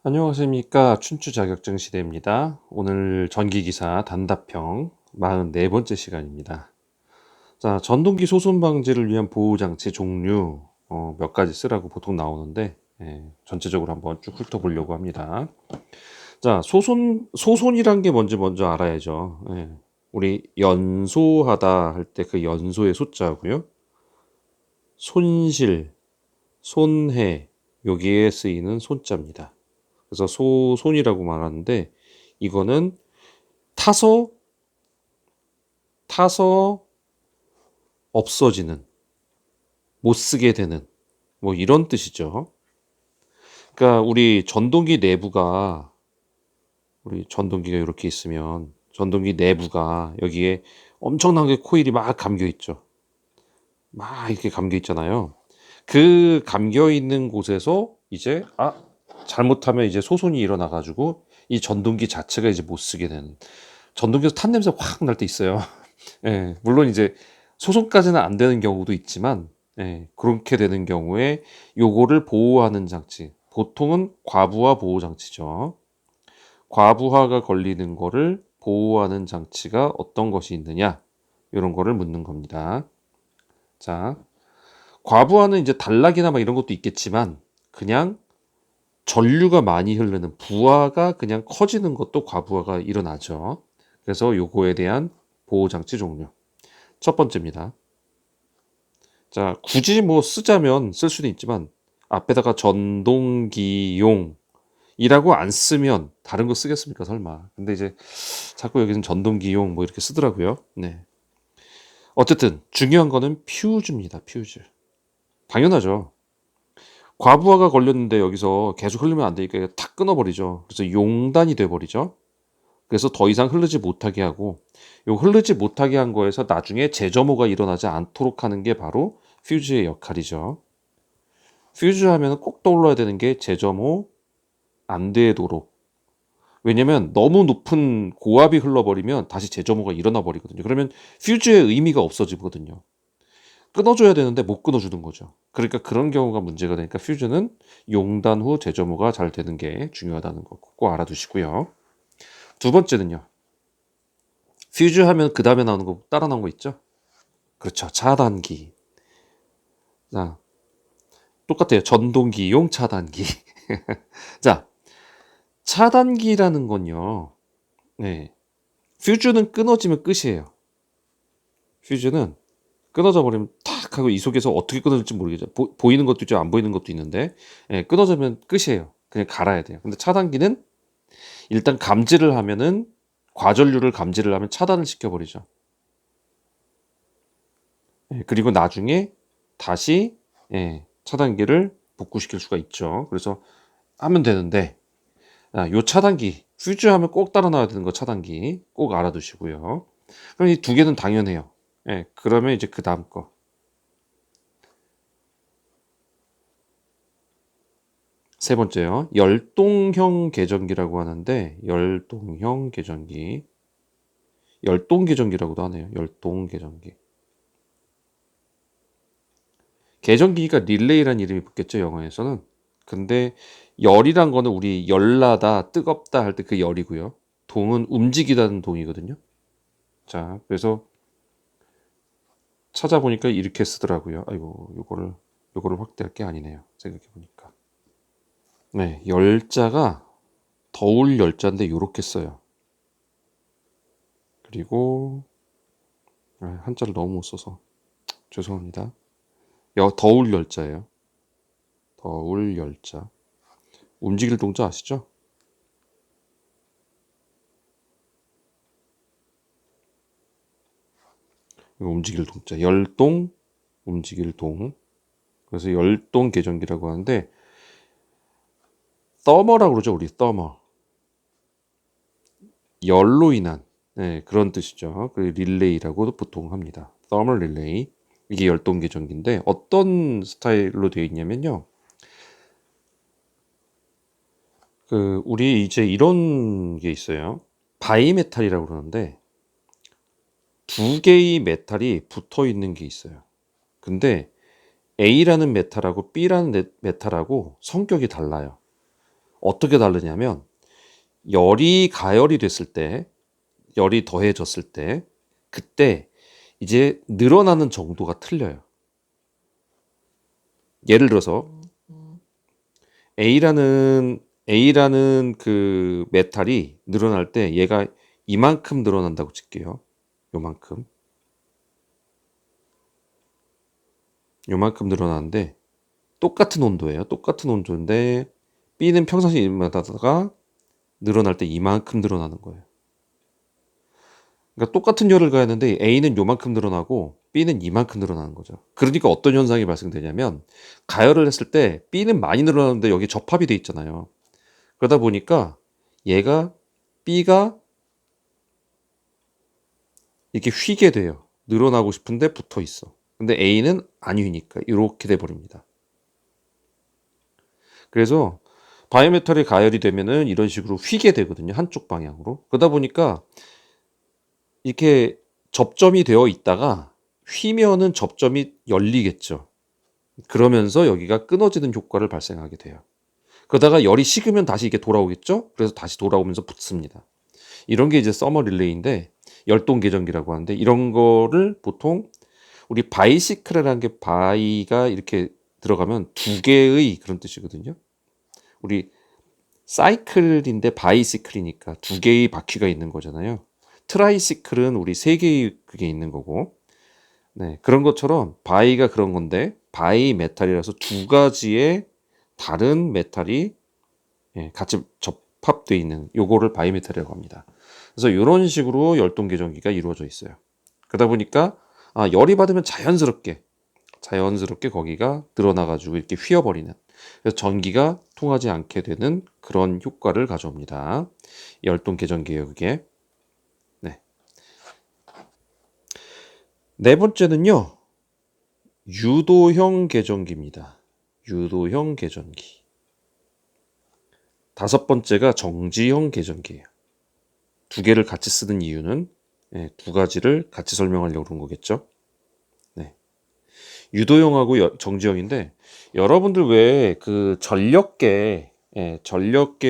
안녕하십니까. 춘추 자격증 시대입니다. 오늘 전기기사 단답형 44번째 시간입니다. 자, 전동기 소손 방지를 위한 보호장치 종류 몇 가지 쓰라고 보통 나오는데 전체적으로 한번 쭉 훑어보려고 합니다. 자, 소손이란 게 뭔지 먼저 알아야죠. 우리 연소하다 할 때 그 연소의 소자고요. 손실, 손해 여기에 쓰이는 손자입니다. 그래서 소손이라고 말하는데 이거는 타서 없어지는, 못 쓰게 되는 뭐 이런 뜻이죠. 그러니까 우리 전동기가 이렇게 있으면 전동기 내부가 여기에 엄청나게 코일이 막 감겨 있죠. 막 이렇게 감겨 있잖아요. 그 감겨 있는 곳에서 이제 잘못하면 이제 소손이 일어나 가지고 이 전동기 자체가 이제 못 쓰게 되는, 전동기에서 탄 냄새 확 날 때 있어요. 예, 물론 이제 소송까지는 안 되는 경우도 있지만, 그렇게 되는 경우에 요거를 보호하는 장치, 보통은 과부하 보호 장치죠. 과부하가 걸리는 거를 보호하는 장치가 어떤 것이 있느냐, 이런 거를 묻는 겁니다. 자, 과부하는 이제 단락이나 막 이런 것도 있겠지만, 그냥 전류가 많이 흐르는 부하가 그냥 커지는 것도 과부하가 일어나죠. 그래서 요거에 대한 보호 장치 종류. 첫 번째입니다. 자, 굳이 뭐 쓰자면 쓸 수도 있지만 앞에다가 전동기용이라고 안 쓰면 다른 거 쓰겠습니까, 설마. 근데 이제 자꾸 여기는 전동기용 뭐 이렇게 쓰더라고요. 네. 어쨌든 중요한 거는 퓨즈입니다. 퓨즈. 당연하죠. 과부하가 걸렸는데 여기서 계속 흐르면 안 되니까 탁 끊어버리죠. 그래서 용단이 돼버리죠. 그래서 더 이상 흐르지 못하게 하고, 요 흐르지 못하게 한 거에서 나중에 재점호가 일어나지 않도록 하는 게 바로 퓨즈의 역할이죠. 퓨즈 하면 꼭 떠올라야 되는 게 재점호 안 되도록. 왜냐면 너무 높은 고압이 흘러버리면 다시 재점호가 일어나 버리거든요. 그러면 퓨즈의 의미가 없어지거든요. 끊어줘야 되는데 못 끊어주는 거죠. 그러니까 그런 경우가 문제가 되니까 퓨즈는 용단 후 재점호가 잘 되는 게 중요하다는 거 꼭 알아두시고요. 두 번째는요. 퓨즈 하면 그 다음에 나오는 거 따라 나온 거 있죠? 그렇죠. 차단기. 자, 똑같아요. 전동기용 차단기. 자, 차단기라는 건요. 네. 퓨즈는 끊어지면 끝이에요. 퓨즈는 끊어져 버리면 탁 하고 이 속에서 어떻게 끊어질지 모르겠죠. 보이는 것도 있죠. 안 보이는 것도 있는데 끊어지면 끝이에요. 그냥 갈아야 돼요. 근데 차단기는 일단 감지를 하면은 과전류를 감지를 하면 차단을 시켜버리죠. 그리고 나중에 다시 차단기를 복구시킬 수가 있죠. 그래서 하면 되는데 요 차단기 퓨즈 하면 꼭 따라 나와야 되는 거 차단기 꼭 알아두시고요. 그럼 이 두 개는 당연해요. 그러면 이제 그 다음 거. 세 번째요. 열동형 계전기라고 하는데 열동형 계전기. 열동 계전기라고도 하네요. 열동 계전기. 계전기가 릴레이란 이름이 붙겠죠, 영어에서는. 근데 열이란 거는 우리 열나다, 뜨겁다 할 때 그 열이고요. 동은 움직이다는 동이거든요. 자, 그래서 찾아보니까 이렇게 쓰더라고요. 아이고, 요거를 확대할 게 아니네요. 생각해 보니까. 네, 열자가 더울 열자인데 요렇게 써요. 그리고 한자를 너무 못 써서 죄송합니다. 더울 열자예요. 더울 열자. 움직일 동자 아시죠? 이거 움직일 동자. 열동, 움직일 동. 그래서 열동 계전기라고 하는데 서머라고 그러죠. 우리 서머. 열로 인한 그런 뜻이죠. 그 릴레이라고도 보통 합니다. 서머 릴레이. 이게 열동 계전기인데 어떤 스타일로 되어 있냐면요. 우리 이제 이런 게 있어요. 바이메탈이라고 그러는데 두 개의 메탈이 붙어 있는 게 있어요. 근데 A라는 메탈하고 B라는 메탈하고 성격이 달라요. 어떻게 다르냐면 열이 가열이 됐을 때, 열이 더해졌을 때 그때 이제 늘어나는 정도가 틀려요. 예를 들어서 A라는 그 메탈이 늘어날 때 얘가 이만큼 늘어난다고 칠게요. 요만큼 늘어나는데 똑같은 온도예요. 똑같은 온도인데 B는 평상시에 이만하다가 늘어날 때 이만큼 늘어나는 거예요. 그러니까 똑같은 열을 가했는데 A는 요만큼 늘어나고 B는 이만큼 늘어나는 거죠. 그러니까 어떤 현상이 발생되냐면 가열을 했을 때 B는 많이 늘어나는데 여기 접합이 돼 있잖아요. 그러다 보니까 얘가 B가 이렇게 휘게 돼요. 늘어나고 싶은데 붙어 있어. 근데 A는 안 휘니까 이렇게 돼 버립니다. 그래서 바이오메탈이 가열이 되면은 이런 식으로 휘게 되거든요. 한쪽 방향으로. 그러다 보니까 이렇게 접점이 되어 있다가 휘면은 접점이 열리겠죠. 그러면서 여기가 끊어지는 효과를 발생하게 돼요. 그러다가 열이 식으면 다시 이게 돌아오겠죠? 그래서 다시 돌아오면서 붙습니다. 이런 게 이제 서머 릴레이인데 열동 계전기라고 하는데 이런 거를 보통 우리 바이시클이라는 게 바이가 이렇게 들어가면 두 개의 그런 뜻이거든요. 우리 사이클인데 바이시클이니까 두 개의 바퀴가 있는 거잖아요. 트라이시클은 우리 세 개의 그게 있는 거고, 네, 그런 것처럼 바이가 그런 건데 바이 메탈이라서 두 가지의 다른 메탈이 같이 접합되어 있는 요거를 바이 메탈이라고 합니다. 그래서 이런 식으로 열동 계전기가 이루어져 있어요. 그러다 보니까 열이 받으면 자연스럽게 거기가 드러나가지고 이렇게 휘어버리는, 그래서 전기가 통하지 않게 되는 그런 효과를 가져옵니다. 열동 계전기예요, 그게. 네. 네 번째는요, 유도형 계전기입니다. 유도형 계전기. 다섯 번째가 정지형 계전기예요. 두 개를 같이 쓰는 이유는 두 가지를 같이 설명하려고 그런 거겠죠. 네. 유도형하고 정지형인데 여러분들 왜 그 전력계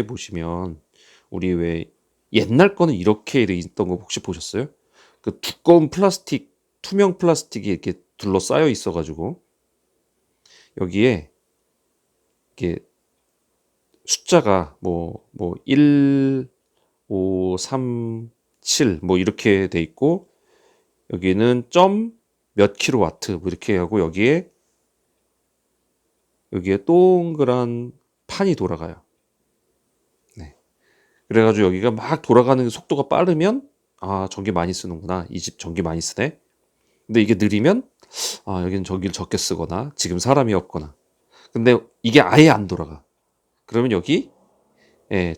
보시면 우리 왜 옛날 거는 이렇게 돼 있던 거 혹시 보셨어요? 그 두꺼운 플라스틱, 투명 플라스틱이 이렇게 둘러싸여 있어가지고 여기에 이렇게 숫자가 뭐 1, 5, 3, 7 뭐 이렇게 돼 있고 여기는 점 몇 킬로와트 뭐 이렇게 하고 여기에 동그란 판이 돌아가요. 네. 그래가지고 여기가 막 돌아가는 속도가 빠르면 전기 많이 쓰는구나. 이 집 전기 많이 쓰네. 근데 이게 느리면 여기는 전기를 적게 쓰거나 지금 사람이 없거나. 근데 이게 아예 안 돌아가. 그러면 여기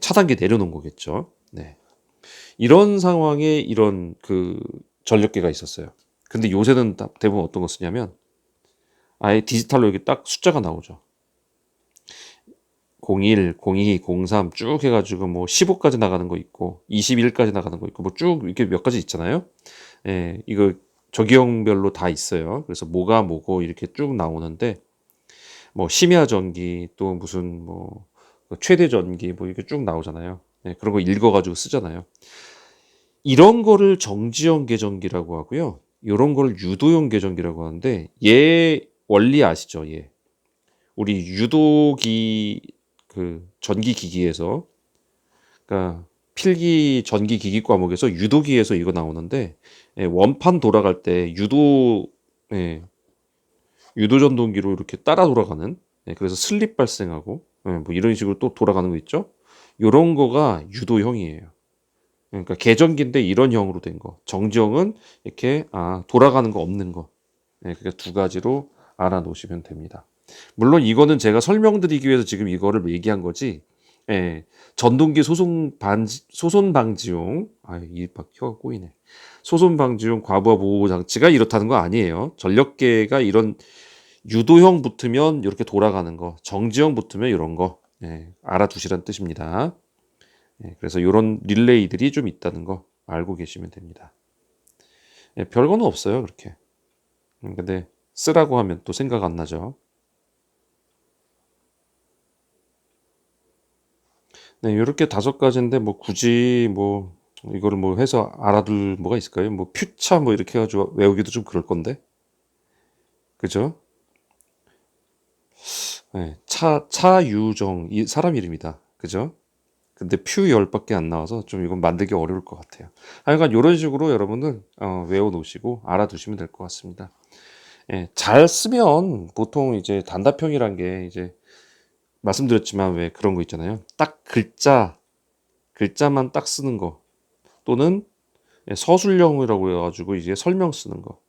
차단기 내려놓은 거겠죠. 네. 이런 상황에 이런 그 전력계가 있었어요. 근데 요새는 대부분 어떤 거 쓰냐면 아예 디지털로 여기 딱 숫자가 나오죠. 01, 02, 03 쭉 해가지고 뭐 15까지 나가는 거 있고 21까지 나가는 거 있고 뭐 쭉 이렇게 몇 가지 있잖아요. 이거 적용별로 다 있어요. 그래서 뭐가 뭐고 이렇게 쭉 나오는데 뭐 심야 전기 또 무슨 뭐 최대 전기 뭐 이렇게 쭉 나오잖아요. 그런 거 읽어가지고 쓰잖아요. 이런 거를 정지형 계전기라고 하고요. 이런 거를 유도형 계전기라고 하는데 얘 원리 아시죠? 얘. 우리 유도기 그 전기 기기에서 그러니까 필기 전기 기기 과목에서 유도기에서 이거 나오는데 원판 돌아갈 때 유도 전동기로 이렇게 따라 돌아가는 그래서 슬립 발생하고 뭐 이런 식으로 또 돌아가는 거 있죠. 요런 거가 유도형이에요. 그러니까 계전기인데 이런 형으로 된 거. 정지형은 이렇게 돌아가는 거 없는 거. 그러니까 두 가지로 알아놓으시면 됩니다. 물론 이거는 제가 설명드리기 위해서 지금 이거를 얘기한 거지. 전동기 소손 방지용 이박 혀가 꼬이네. 소손 방지용 과부하 보호 장치가 이렇다는 거 아니에요. 전력계가 이런 유도형 붙으면 이렇게 돌아가는 거, 정지형 붙으면 이런 거 알아두시란 뜻입니다. 그래서 이런 릴레이들이 좀 있다는 거 알고 계시면 됩니다. 별거는 없어요, 그렇게. 근데 쓰라고 하면 또 생각 안 나죠. 네, 이렇게 5가지인데 뭐 굳이 뭐 이거를 뭐 해서 알아둘 뭐가 있을까요? 뭐 퓨차 뭐 이렇게 해가지고 외우기도 좀 그럴 건데, 그죠? 네, 차유정 이 사람 이름이다, 그죠? 근데 퓨 열밖에 안 나와서 좀 이건 만들기 어려울 것 같아요. 하여간 이런 식으로 여러분들 외워 놓으시고 알아두시면 될 것 같습니다. 예, 잘 쓰면 보통 이제 단답형이란 게 이제 말씀드렸지만 왜 그런 거 있잖아요. 딱 글자만 딱 쓰는 거 또는 서술형이라고 해가지고 이제 설명 쓰는 거.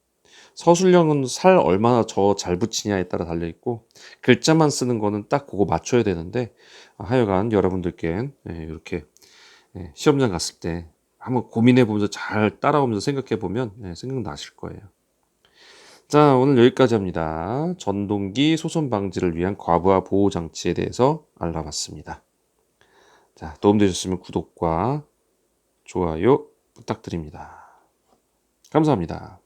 서술형은 살 얼마나 저 잘 붙이냐에 따라 달려 있고 글자만 쓰는 거는 딱 그거 맞춰야 되는데 하여간 여러분들께 이렇게 시험장 갔을 때 한번 고민해 보면서 잘 따라오면서 생각해 보면 생각나실 거예요. 자, 오늘 여기까지 합니다. 전동기 소손 방지를 위한 과부하 보호 장치에 대해서 알아봤습니다. 자, 도움되셨으면 구독과 좋아요 부탁드립니다. 감사합니다.